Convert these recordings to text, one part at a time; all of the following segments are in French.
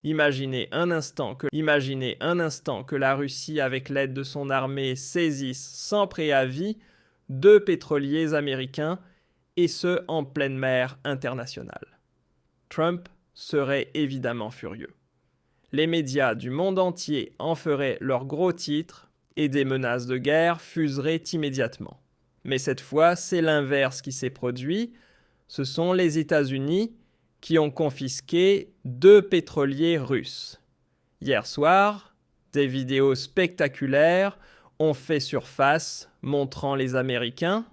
Imaginez un instant que la Russie, avec l'aide de son armée, saisisse sans préavis 2 pétroliers américains, et ce en pleine mer internationale. Trump serait évidemment furieux. Les médias du monde entier en feraient leur gros titre et des menaces de guerre fuseraient immédiatement. Mais cette fois, c'est l'inverse qui s'est produit. Ce sont les États-Unis qui ont confisqué 2 pétroliers russes. Hier soir, des vidéos spectaculaires ont fait surface montrant les Américains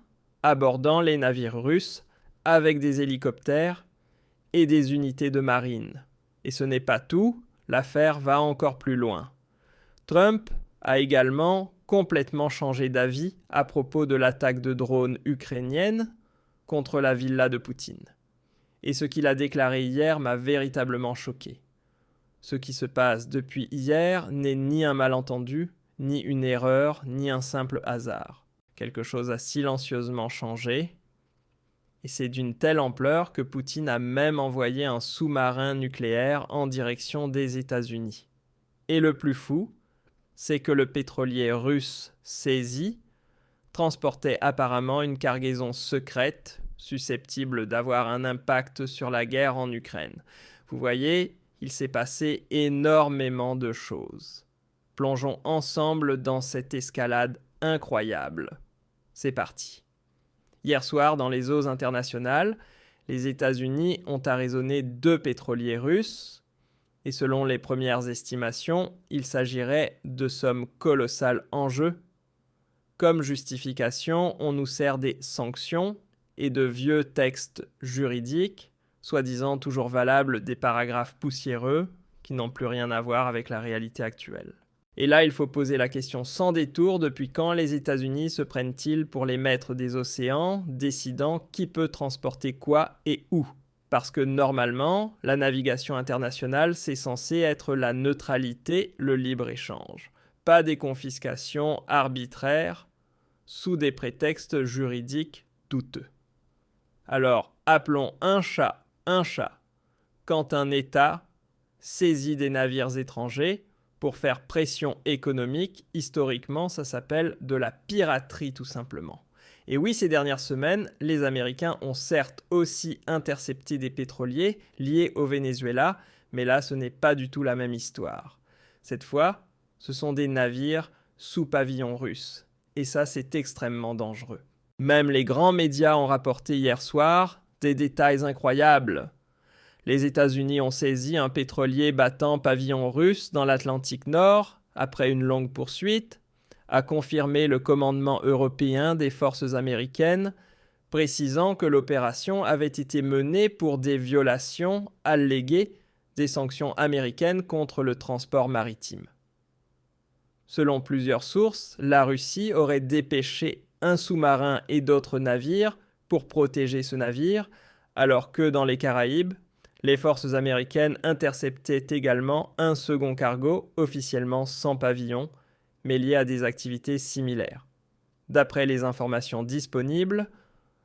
abordant les navires russes avec des hélicoptères et des unités de marine. Et ce n'est pas tout, l'affaire va encore plus loin. Trump a également complètement changé d'avis à propos de l'attaque de drones ukrainienne contre la villa de Poutine. Et ce qu'il a déclaré hier m'a véritablement choqué. Ce qui se passe depuis hier n'est ni un malentendu, ni une erreur, ni un simple hasard. Quelque chose a silencieusement changé, et c'est d'une telle ampleur que Poutine a même envoyé un sous-marin nucléaire en direction des États-Unis. Et le plus fou, c'est que le pétrolier russe saisi transportait apparemment une cargaison secrète susceptible d'avoir un impact sur la guerre en Ukraine. Vous voyez, il s'est passé énormément de choses. Plongeons ensemble dans cette escalade incroyable. C'est parti. Hier soir, dans les eaux internationales, les États-Unis ont arraisonné 2 pétroliers russes, et selon les premières estimations, il s'agirait de sommes colossales en jeu. Comme justification, on nous sert des sanctions et de vieux textes juridiques, soi-disant toujours valables, des paragraphes poussiéreux qui n'ont plus rien à voir avec la réalité actuelle. Et là, il faut poser la question sans détour, depuis quand les États-Unis se prennent-ils pour les maîtres des océans, décidant qui peut transporter quoi et où ? Parce que normalement, la navigation internationale, c'est censé être la neutralité, le libre-échange. Pas des confiscations arbitraires sous des prétextes juridiques douteux. Alors, appelons un chat. Quand un État saisit des navires étrangers pour faire pression économique, historiquement, ça s'appelle de la piraterie tout simplement. Et oui, ces dernières semaines, les Américains ont certes aussi intercepté des pétroliers liés au Venezuela, mais là, ce n'est pas du tout la même histoire. Cette fois, ce sont des navires sous pavillon russe. Et ça, c'est extrêmement dangereux. Même les grands médias ont rapporté hier soir des détails incroyables. Les États-Unis ont saisi un pétrolier battant pavillon russe dans l'Atlantique Nord, après une longue poursuite, a confirmé le commandement européen des forces américaines, précisant que l'opération avait été menée pour des violations alléguées des sanctions américaines contre le transport maritime. Selon plusieurs sources, la Russie aurait dépêché un sous-marin et d'autres navires pour protéger ce navire, alors que dans les Caraïbes, les forces américaines interceptaient également un second cargo, officiellement sans pavillon, mais lié à des activités similaires. D'après les informations disponibles,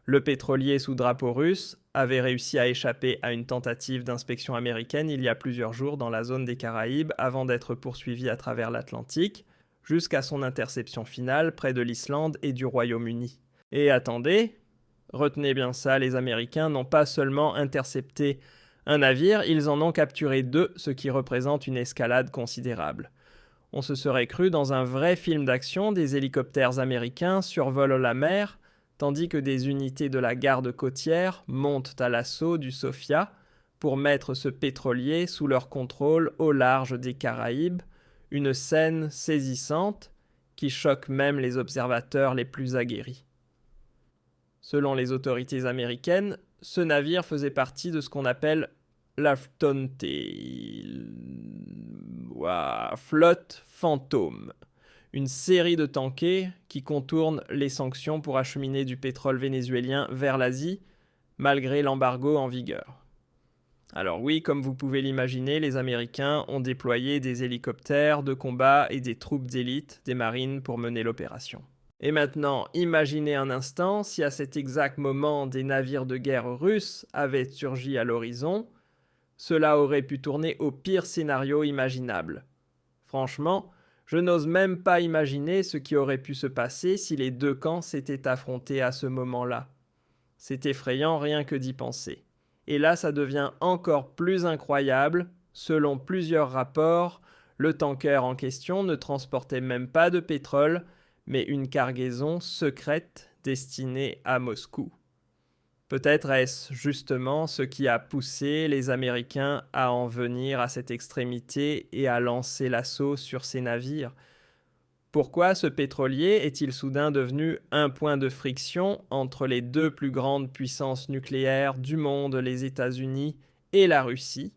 le pétrolier sous drapeau russe avait réussi à échapper à une tentative d'inspection américaine il y a plusieurs jours dans la zone des Caraïbes avant d'être poursuivi à travers l'Atlantique, jusqu'à son interception finale près de l'Islande et du Royaume-Uni. Et attendez, retenez bien ça, les Américains n'ont pas seulement intercepté un navire, ils en ont capturé 2, ce qui représente une escalade considérable. On se serait cru dans un vrai film d'action, des hélicoptères américains survolent la mer, tandis que des unités de la garde côtière montent à l'assaut du Sofia pour mettre ce pétrolier sous leur contrôle au large des Caraïbes, une scène saisissante qui choque même les observateurs les plus aguerris. Selon les autorités américaines, ce navire faisait partie de ce qu'on appelle la flotte fantôme, une série de tankers qui contournent les sanctions pour acheminer du pétrole vénézuélien vers l'Asie, malgré l'embargo en vigueur. Alors oui, comme vous pouvez l'imaginer, les Américains ont déployé des hélicoptères de combat et des troupes d'élite des marines pour mener l'opération. Et maintenant, imaginez un instant si à cet exact moment des navires de guerre russes avaient surgi à l'horizon, cela aurait pu tourner au pire scénario imaginable. Franchement, je n'ose même pas imaginer ce qui aurait pu se passer si les deux camps s'étaient affrontés à ce moment-là. C'est effrayant rien que d'y penser. Et là, ça devient encore plus incroyable. Selon plusieurs rapports, le tanker en question ne transportait même pas de pétrole, mais une cargaison secrète destinée à Moscou. Peut-être est-ce justement ce qui a poussé les Américains à en venir à cette extrémité et à lancer l'assaut sur ces navires. Pourquoi ce pétrolier est-il soudain devenu un point de friction entre les deux plus grandes puissances nucléaires du monde, les États-Unis et la Russie ?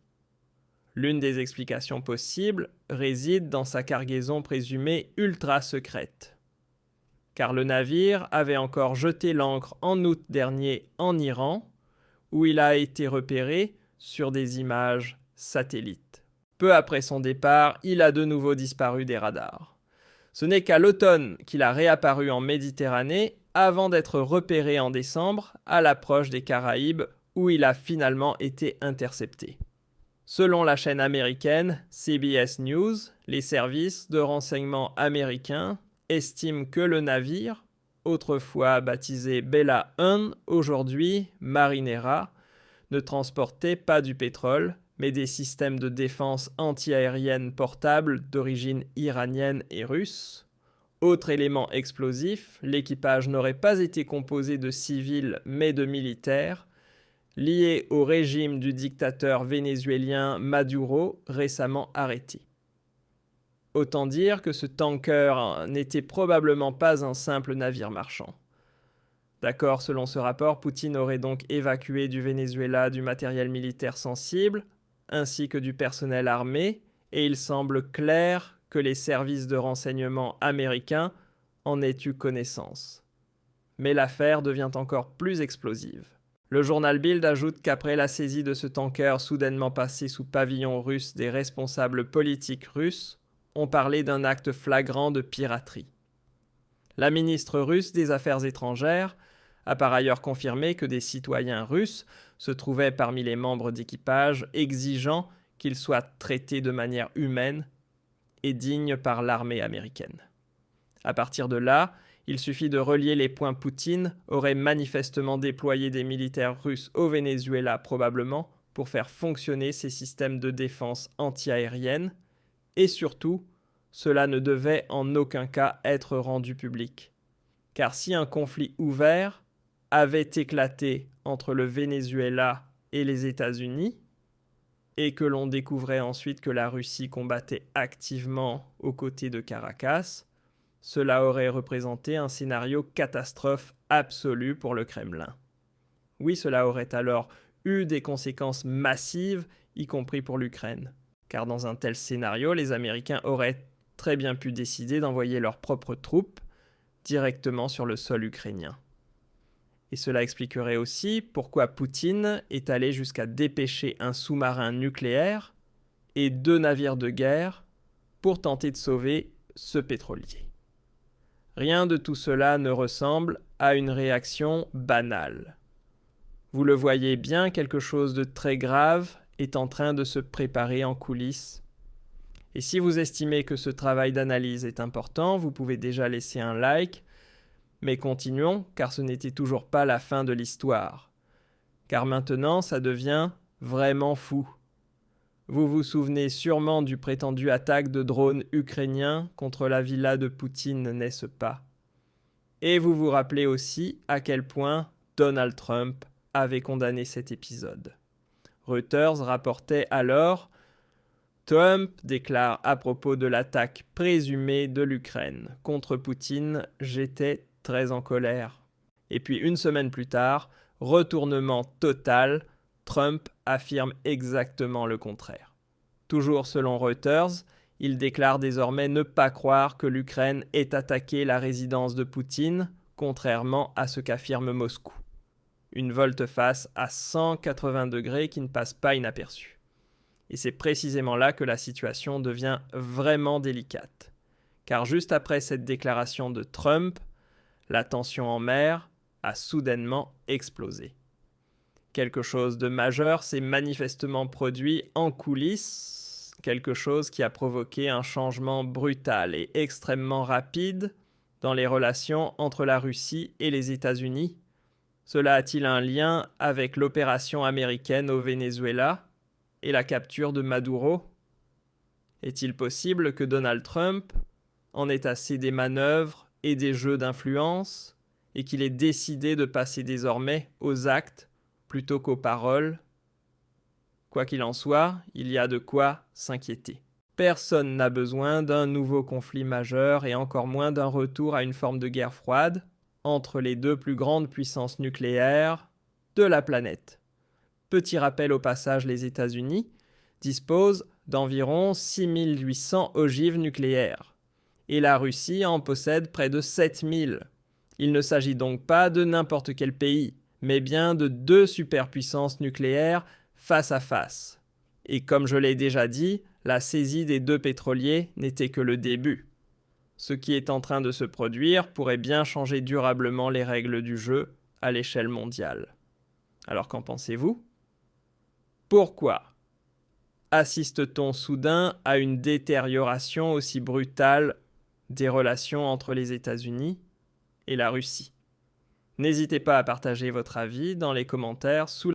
L'une des explications possibles réside dans sa cargaison présumée ultra secrète. Car le navire avait encore jeté l'ancre en août dernier en Iran, où il a été repéré sur des images satellites. Peu après son départ, il a de nouveau disparu des radars. Ce n'est qu'à l'automne qu'il a réapparu en Méditerranée avant d'être repéré en décembre à l'approche des Caraïbes, où il a finalement été intercepté. Selon la chaîne américaine CBS News, les services de renseignement américains estime que le navire, autrefois baptisé Bella Hun, aujourd'hui Marinera, ne transportait pas du pétrole, mais des systèmes de défense antiaérienne portables d'origine iranienne et russe. Autre élément explosif, l'équipage n'aurait pas été composé de civils mais de militaires, liés au régime du dictateur vénézuélien Maduro, récemment arrêté. Autant dire que ce tanker n'était probablement pas un simple navire marchand. D'accord, selon ce rapport, Poutine aurait donc évacué du Venezuela du matériel militaire sensible, ainsi que du personnel armé, et il semble clair que les services de renseignement américains en aient eu connaissance. Mais l'affaire devient encore plus explosive. Le journal Bild ajoute qu'après la saisie de ce tanker soudainement passé sous pavillon russe des responsables politiques russes, on parlait d'un acte flagrant de piraterie. La ministre russe des Affaires étrangères a par ailleurs confirmé que des citoyens russes se trouvaient parmi les membres d'équipage exigeant qu'ils soient traités de manière humaine et digne par l'armée américaine. À partir de là, il suffit de relier les points. Poutine aurait manifestement déployé des militaires russes au Venezuela probablement pour faire fonctionner ses systèmes de défense antiaérienne. Et surtout, cela ne devait en aucun cas être rendu public. Car si un conflit ouvert avait éclaté entre le Venezuela et les États-Unis, et que l'on découvrait ensuite que la Russie combattait activement aux côtés de Caracas, cela aurait représenté un scénario catastrophe absolu pour le Kremlin. Oui, cela aurait alors eu des conséquences massives, y compris pour l'Ukraine. Car dans un tel scénario, les Américains auraient très bien pu décider d'envoyer leurs propres troupes directement sur le sol ukrainien. Et cela expliquerait aussi pourquoi Poutine est allé jusqu'à dépêcher un sous-marin nucléaire et 2 navires de guerre pour tenter de sauver ce pétrolier. Rien de tout cela ne ressemble à une réaction banale. Vous le voyez bien, quelque chose de très grave est en train de se préparer en coulisses. Et si vous estimez que ce travail d'analyse est important, vous pouvez déjà laisser un like. Mais continuons, car ce n'était toujours pas la fin de l'histoire. Car maintenant, ça devient vraiment fou. Vous vous souvenez sûrement du prétendu attaque de drones ukrainiens contre la villa de Poutine, n'est-ce pas ? Et vous vous rappelez aussi à quel point Donald Trump avait condamné cet épisode. Reuters rapportait alors « Trump déclare à propos de l'attaque présumée de l'Ukraine contre Poutine, j'étais très en colère. » Et puis une semaine plus tard, retournement total, Trump affirme exactement le contraire. Toujours selon Reuters, il déclare désormais ne pas croire que l'Ukraine ait attaqué la résidence de Poutine, contrairement à ce qu'affirme Moscou. Une volte-face à 180 degrés qui ne passe pas inaperçue. Et c'est précisément là que la situation devient vraiment délicate. Car juste après cette déclaration de Trump, la tension en mer a soudainement explosé. Quelque chose de majeur s'est manifestement produit en coulisses, quelque chose qui a provoqué un changement brutal et extrêmement rapide dans les relations entre la Russie et les États-Unis. Cela a-t-il un lien avec l'opération américaine au Venezuela et la capture de Maduro? Est-il possible que Donald Trump en ait assez des manœuvres et des jeux d'influence et qu'il ait décidé de passer désormais aux actes plutôt qu'aux paroles? Quoi qu'il en soit, il y a de quoi s'inquiéter. Personne n'a besoin d'un nouveau conflit majeur et encore moins d'un retour à une forme de guerre froide entre les deux plus grandes puissances nucléaires de la planète. Petit rappel au passage, les États-Unis disposent d'environ 6800 ogives nucléaires et la Russie en possède près de 7000. Il ne s'agit donc pas de n'importe quel pays, mais bien de deux superpuissances nucléaires face à face. Et comme je l'ai déjà dit, la saisie des deux pétroliers n'était que le début. Ce qui est en train de se produire pourrait bien changer durablement les règles du jeu à l'échelle mondiale. Alors qu'en pensez-vous? Pourquoi assiste-t-on soudain à une détérioration aussi brutale des relations entre les États-Unis et la Russie? N'hésitez pas à partager votre avis dans les commentaires sous